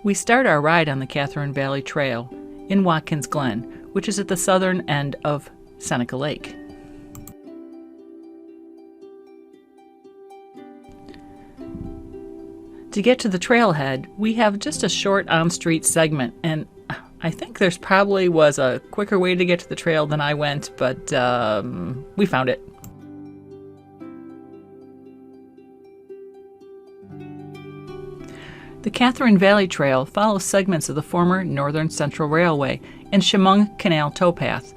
We start our ride on the Catharine Valley Trail in Watkins Glen, which is at the southern end of Seneca Lake. To get to the trailhead, we have just a short on-street segment, and I think there's probably was a quicker way to get to the trail than I went, but we found it. The Catharine Valley Trail follows segments of the former Northern Central Railway and Chemung Canal towpath.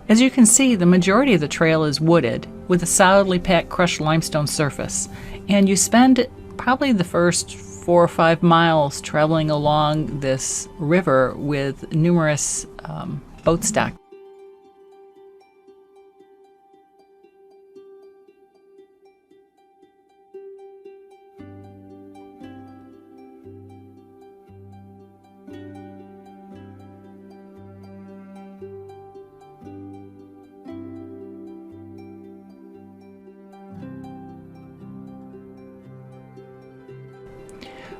As you can see, the majority of the trail is wooded with a solidly packed crushed limestone surface, and you spend probably the first 4 or 5 miles traveling along this river with numerous boat stock.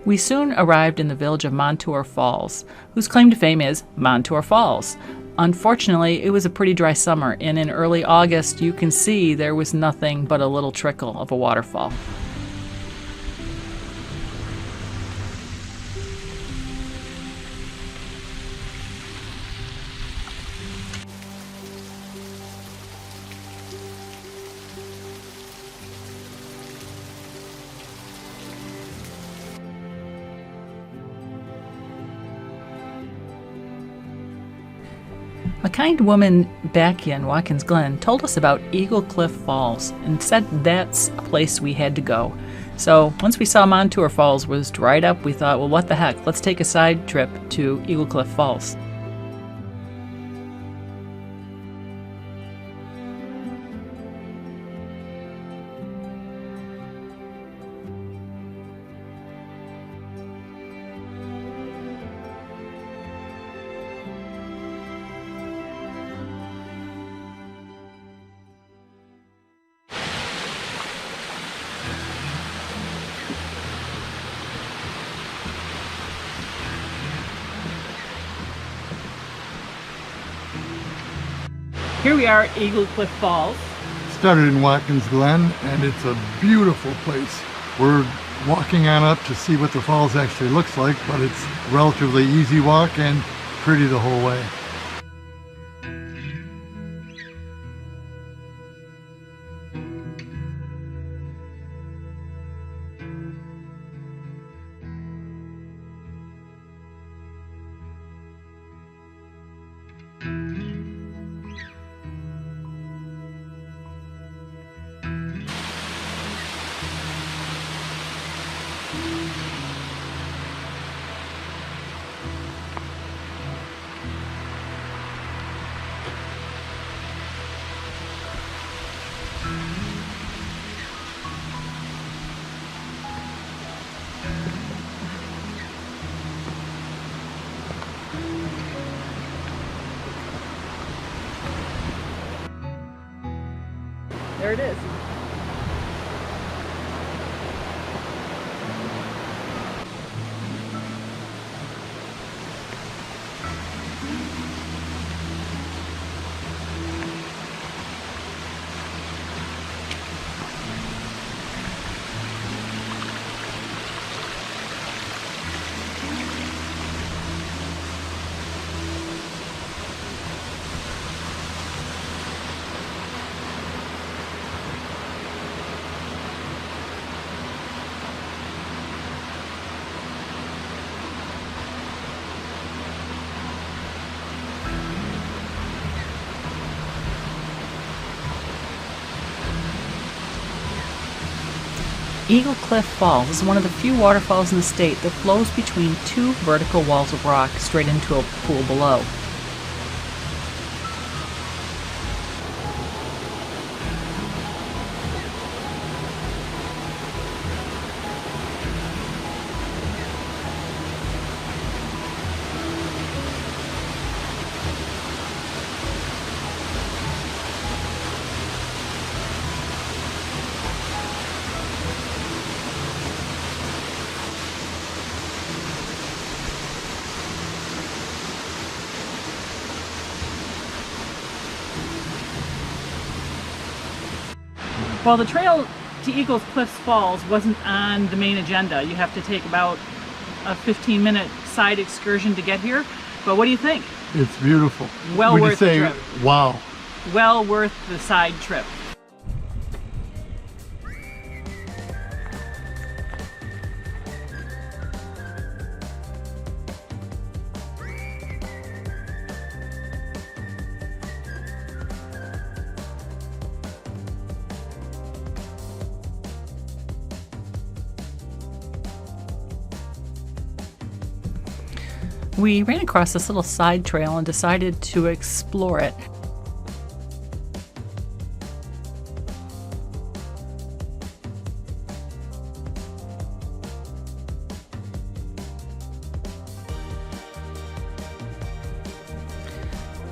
We soon arrived in the village of Montour Falls, whose claim to fame is Montour Falls. Unfortunately, it was a pretty dry summer, and in early August you can see there was nothing but a little trickle of a waterfall. A kind woman back in Watkins Glen told us about Eaglecliff Falls and said that's a place we had to go. So once we saw Montour Falls was dried up, we thought, well, what the heck, let's take a side trip to Eaglecliff Falls. Here we are at Eaglecliff Falls. Started in Watkins Glen, and it's a beautiful place. We're walking on up to see what the falls actually looks like, but it's a relatively easy walk and pretty the whole way. There it is. Eaglecliff Falls is one of the few waterfalls in the state that flows between two vertical walls of rock straight into a pool below. Well, the trail to Eaglecliff Falls wasn't on the main agenda. You have to take about a 15-minute side excursion to get here. But what do you think? It's beautiful. Well Would worth you say, the trip. wow? Well worth the side trip. We ran across this little side trail and decided to explore it.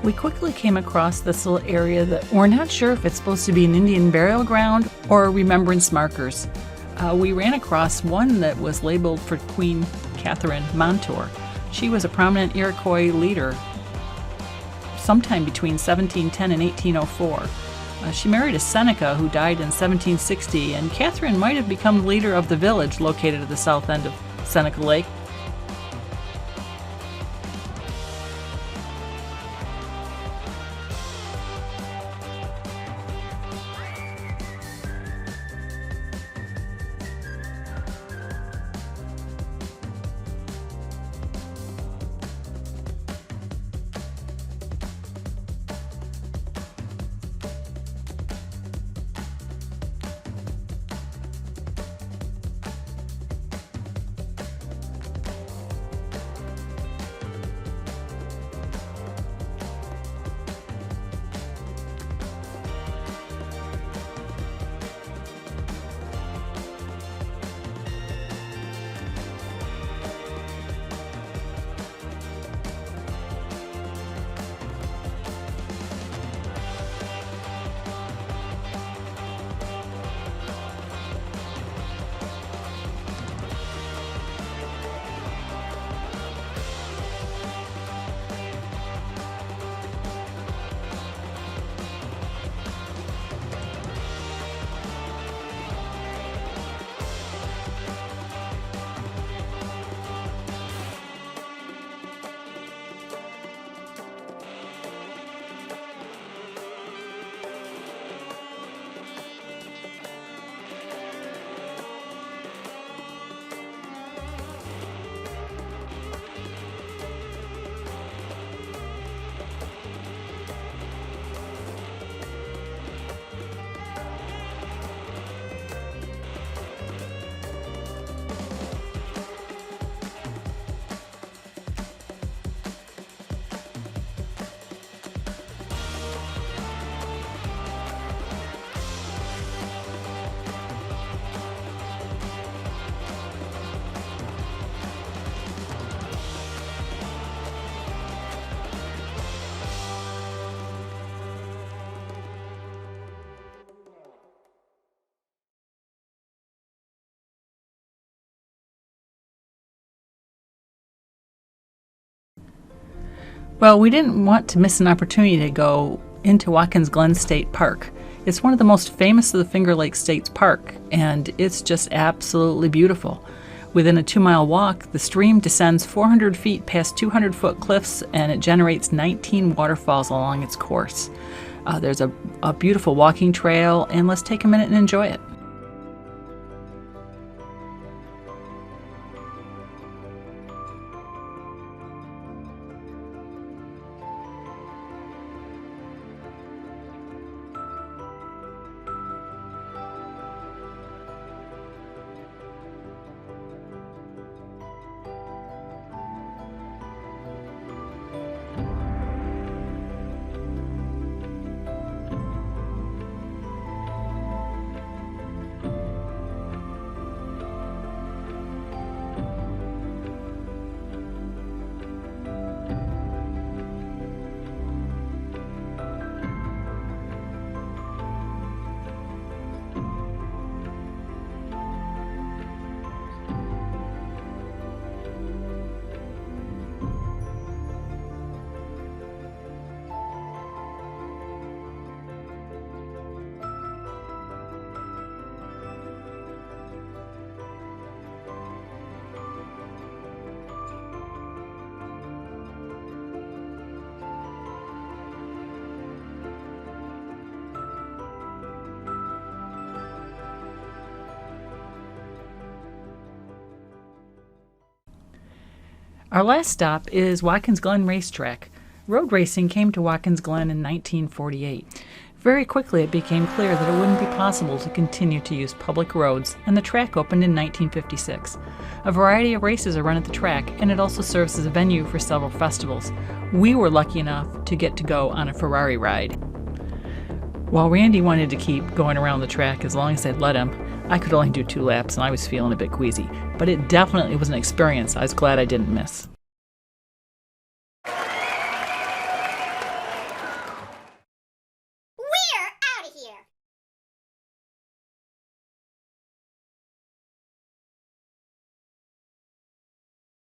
We quickly came across this little area that we're not sure if it's supposed to be an Indian burial ground or remembrance markers. We ran across one that was labeled for Queen Catharine Montour. She was a prominent Iroquois leader sometime between 1710 and 1804. She married a Seneca who died in 1760, and Catharine might have become the leader of the village located at the south end of Seneca Lake. Well, we didn't want to miss an opportunity to go into Watkins Glen State Park. It's one of the most famous of the Finger Lakes State Park, and it's just absolutely beautiful. Within a 2-mile walk, the stream descends 400 feet past 200-foot cliffs, and it generates 19 waterfalls along its course. There's a beautiful walking trail, and let's take a minute and enjoy it. Our last stop is Watkins Glen Racetrack. Road racing came to Watkins Glen in 1948. Very quickly it became clear that it wouldn't be possible to continue to use public roads, and the track opened in 1956. A variety of races are run at the track, and it also serves as a venue for several festivals. We were lucky enough to get to go on a Ferrari ride. While Randy wanted to keep going around the track as long as they'd let him, I could only do 2 laps and I was feeling a bit queasy, but it definitely was an experience I was glad I didn't miss.